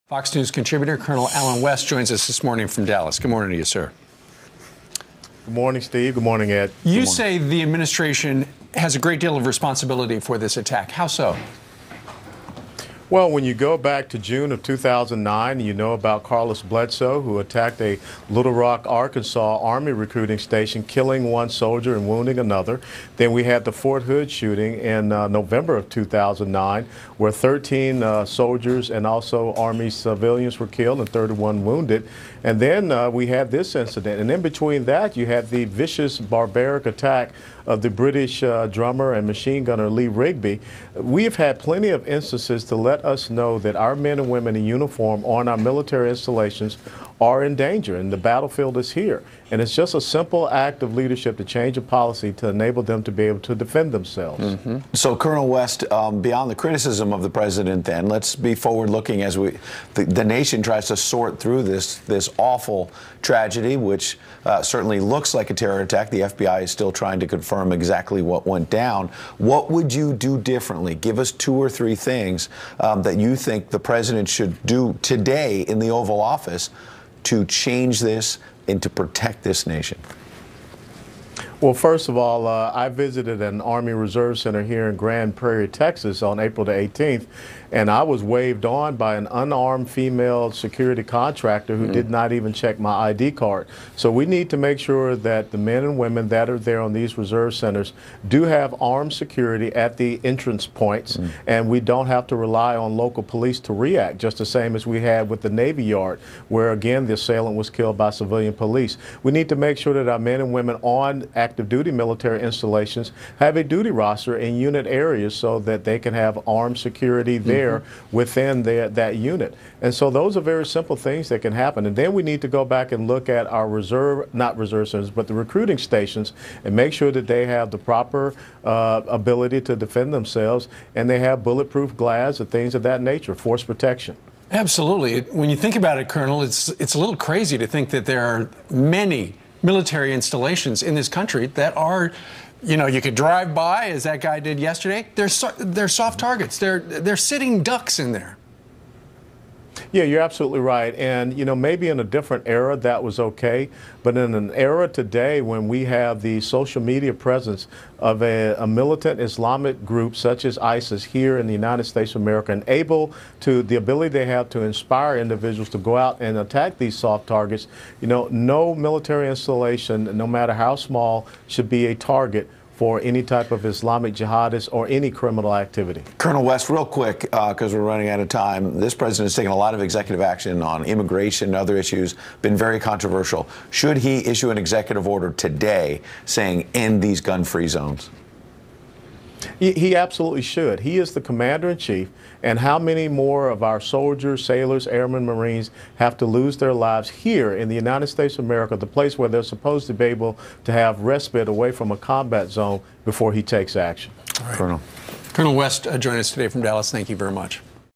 Fox News contributor Colonel Allen West joins us this morning from Dallas. Good morning to you, sir. Good morning, Steve. Good morning, Ed. You say the administration has a great deal of responsibility for this attack. How so? Well, when you go back to June of 2009, you know about Carlos Bledsoe, who attacked a Little Rock, Arkansas Army recruiting station, killing one soldier and wounding another. Then we had the Fort Hood shooting in November of 2009, where 13 soldiers and also Army civilians were killed and 31 wounded. And then we had this incident. And in between that, you had the vicious, barbaric attack of the British drummer and machine gunner Lee Rigby. We have had plenty of instances to let us know that our men and women in uniform on our military installations are in danger, and the battlefield is here. And it's just a simple act of leadership to change a policy to enable them to be able to defend themselves. Mm-hmm. So, Colonel West, beyond the criticism of the president, then let's be forward-looking as the nation tries to sort through this awful tragedy, which certainly looks like a terror attack. The FBI is still trying to confirm exactly what went down. What would you do differently? Give us 2 or 3 things that you think the president should do today in the Oval Office to change this and to protect this nation. Well, first of all, I visited an Army Reserve Center here in Grand Prairie, Texas on April the 18th, and I was waved on by an unarmed female security contractor who did not even check my ID card. So we need to make sure that the men and women that are there on these reserve centers do have armed security at the entrance points, and we don't have to rely on local police to react, just the same as we had with the Navy Yard, where again the assailant was killed by civilian police. We need to make sure that our men and women on active duty military installations have a duty roster in unit areas so that they can have armed security there within that unit. And so those are very simple things that can happen. And then we need to go back and look at our not reserve centers, but the recruiting stations, and make sure that they have the proper ability to defend themselves, and they have bulletproof glass and things of that nature, force protection. Absolutely. When you think about it, Colonel, it's a little crazy to think that there are many military installations in this country that are, you could drive by, as that guy did yesterday. They're soft targets. They're sitting ducks in there. Yeah, you're absolutely right. And, maybe in a different era that was okay. But in an era today when we have the social media presence of a militant Islamic group such as ISIS here in the United States of America, and the ability they have to inspire individuals to go out and attack these soft targets, no military installation, no matter how small, should be a target for any type of Islamic jihadist or any criminal activity. Colonel West, real quick, because we're running out of time, this president has taken a lot of executive action on immigration and other issues, been very controversial. Should he issue an executive order today saying end these gun-free zones? He absolutely should. He is the commander-in-chief, and how many more of our soldiers, sailors, airmen, Marines have to lose their lives here in the United States of America, the place where they're supposed to be able to have respite away from a combat zone before he takes action. All right. Colonel West joined us today from Dallas. Thank you very much.